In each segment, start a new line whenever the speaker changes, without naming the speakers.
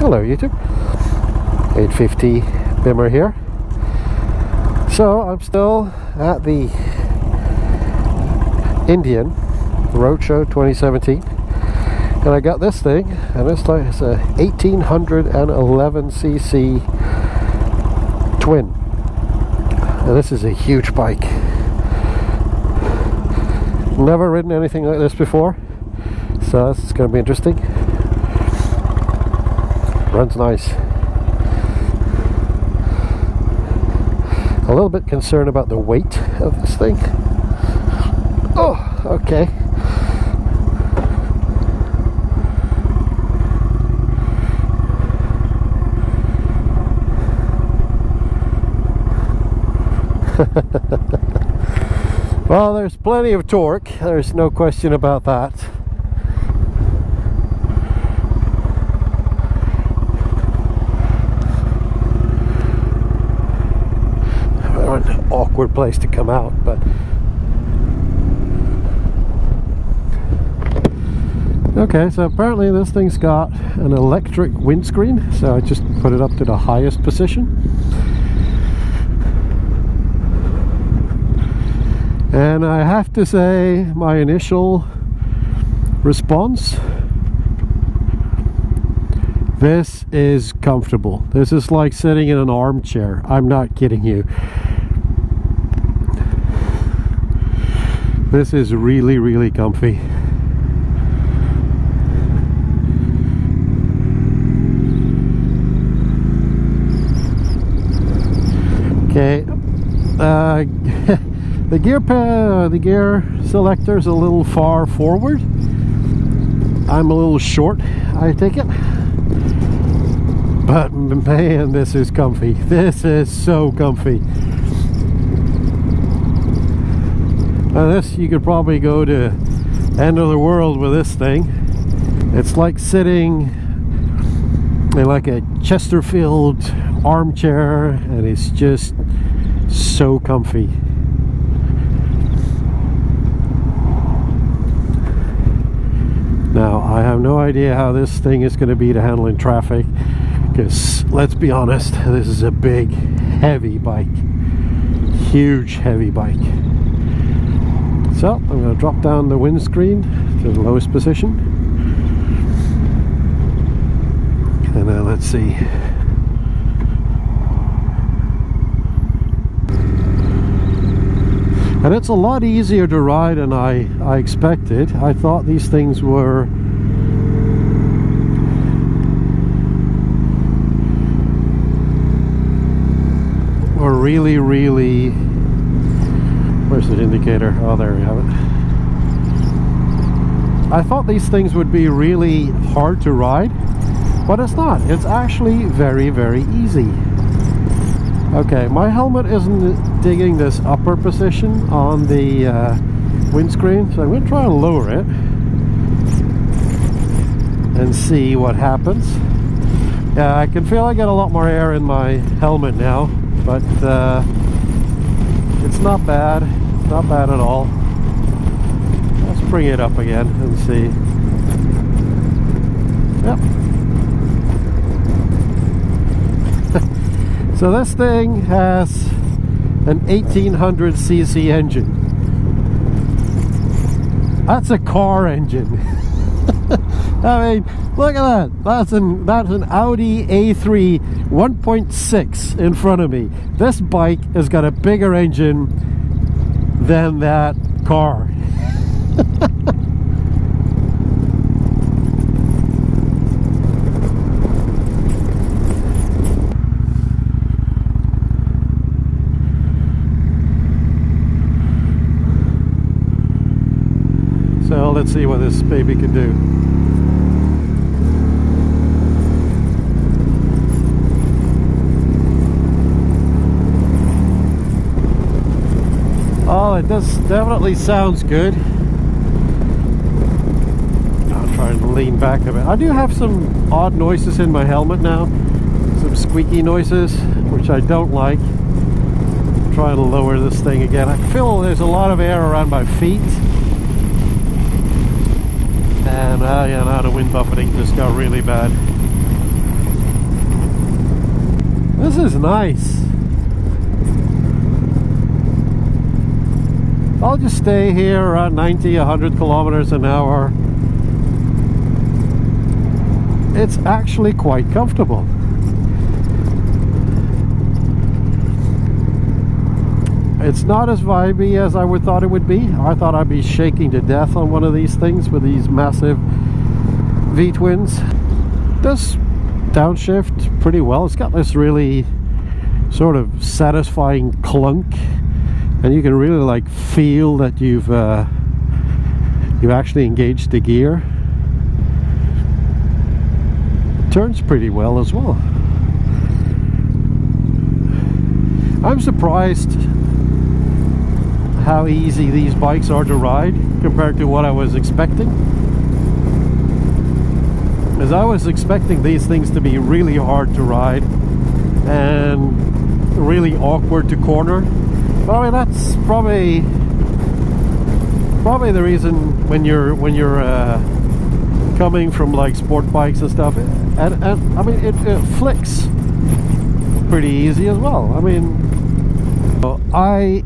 Hello YouTube, 850 Bimmer here. So I'm still at the Indian Roadshow 2017, and I got this thing, and it's a 1811cc twin, and this is a huge bike. Never ridden anything like this before, so this is going to be interesting. Runs nice. A little bit concerned about the weight of this thing. Oh, okay. Well, there's plenty of torque. There's no question about that. An awkward place to come out, but okay, so apparently this thing's got an electric windscreen, so I just put it up to the highest position, and I have to say my initial response, this is comfortable. This is like sitting in an armchair. I'm not kidding you. This is really, really comfy. Okay, the gear selector is a little far forward. I'm a little short, I take it. But man, this is comfy. This is so comfy. Now this, you could probably go to end of the world with this thing. It's like sitting in like a Chesterfield armchair, and it's just so comfy. Now I have no idea how this thing is going to be to handle in traffic, because let's be honest, this is a big, heavy bike. Huge, heavy bike. So I'm going to drop down the windscreen to the lowest position, and then let's see. And it's a lot easier to ride than I expected. I thought these things were really, really... Where's the indicator? Oh, there we have it. I thought these things would be really hard to ride, but it's not. It's actually very, very easy. Okay, my helmet isn't digging this upper position on the windscreen, so I'm going to try and lower it and see what happens. Yeah, I can feel I get a lot more air in my helmet now, but it's not bad. It's not bad at all. Let's bring it up again and see. Yep. So this thing has an 1800cc engine. That's a car engine. I mean, look at that. That's an Audi A3 1.6 in front of me. This bike has got a bigger engine than that car. So let's see what this baby can do. Oh, it does definitely sounds good. I'll try and lean back a bit. I do have some odd noises in my helmet now. Some squeaky noises, which I don't like. I'm trying to lower this thing again. I feel there's a lot of air around my feet. And yeah, now the wind buffeting just got really bad. This is nice. I'll just stay here around 90, 100 kilometers an hour. It's actually quite comfortable. It's not as vibey as I would thought it would be. I thought I'd be shaking to death on one of these things with these massive V-twins. Does downshift pretty well. It's got this really sort of satisfying clunk, and you can really like feel that you've actually engaged the gear. Turns pretty well as well. I'm surprised how easy these bikes are to ride compared to what I was expecting. As I was expecting these things to be really hard to ride and really awkward to corner. But I mean, that's probably the reason when you're coming from like sport bikes and stuff, and I mean it flicks pretty easy as well. I mean, I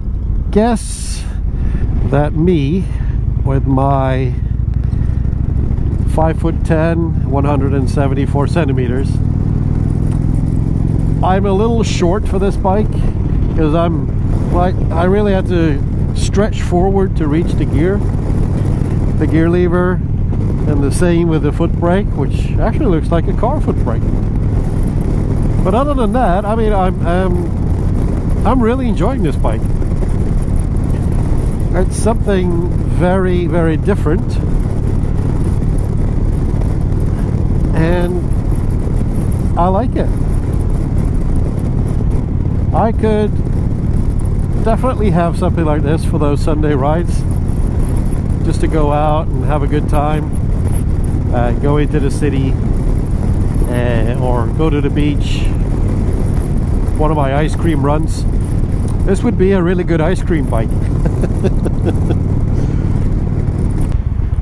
guess that me with my 5'10", 174 centimeters, I'm a little short for this bike because I really had to stretch forward to reach the gear lever, and the same with the foot brake, which actually looks like a car foot brake. But other than that, I mean, I'm really enjoying this bike. It's something very, very different, and I like it. I could definitely have something like this for those Sunday rides, just to go out and have a good time, go into the city, or go to the beach. One of my ice cream runs. This would be a really good ice cream bike.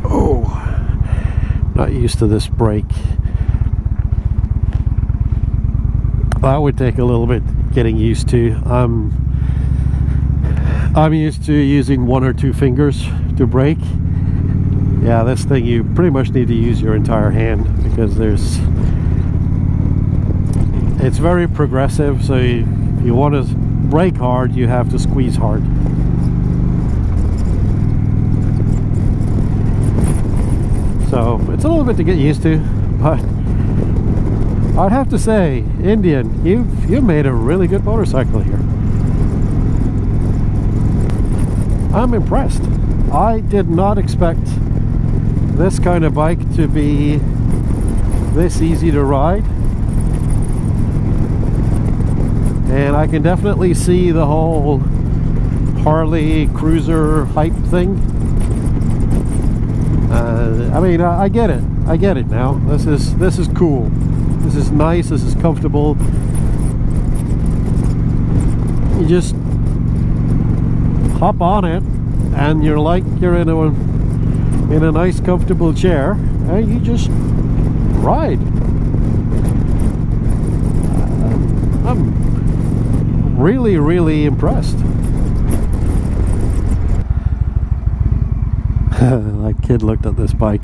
Oh, not used to this brake. That would take a little bit getting used to. I'm used to using 1 or 2 fingers to brake. Yeah, this thing you pretty much need to use your entire hand because it's very progressive, so if you want to brake hard, you have to squeeze hard. So it's a little bit to get used to, but I'd have to say, Indian, you've made a really good motorcycle here. I'm impressed. I did not expect this kind of bike to be this easy to ride, and I can definitely see the whole Harley cruiser hype thing. I mean, I get it. I get it now. This is cool. This is nice. This is comfortable. You just hop on it, and you're like you're in a nice, comfortable chair, and you just ride. I'm really, really impressed. That kid looked at this bike.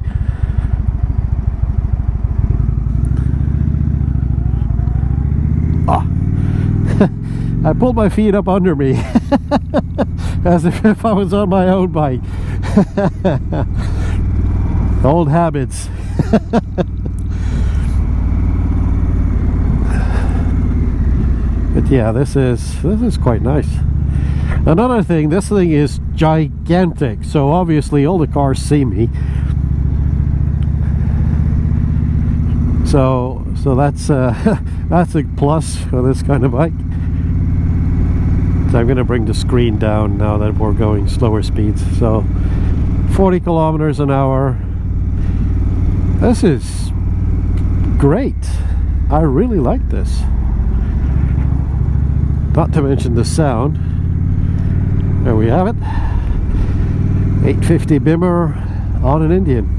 I pulled my feet up under me as if I was on my own bike. Old habits. But yeah, this is quite nice. Another thing, this thing is gigantic, so obviously all the cars see me. So that's that's a plus for this kind of bike. So I'm going to bring the screen down now that we're going slower speeds. So 40 kilometers an hour. This is great. I really like this. Not to mention the sound. There we have it. 850 Bimmer on an Indian.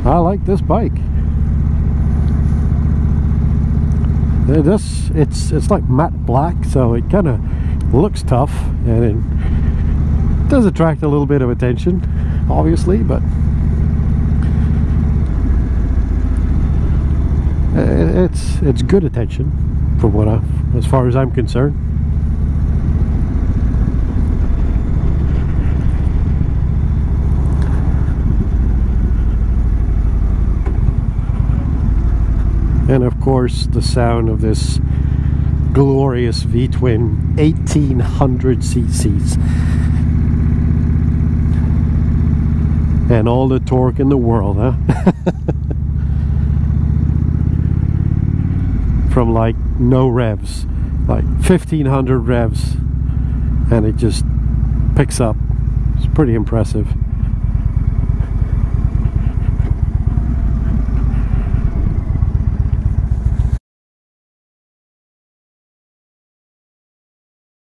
I like this bike. It's like matte black, so it kind of looks tough, and it does attract a little bit of attention, obviously, but it's good attention from as far as I'm concerned. And of course the sound of this glorious V-twin 1800 cc's and all the torque in the world, huh? From like no revs, like 1500 revs, and it just picks up. It's pretty impressive.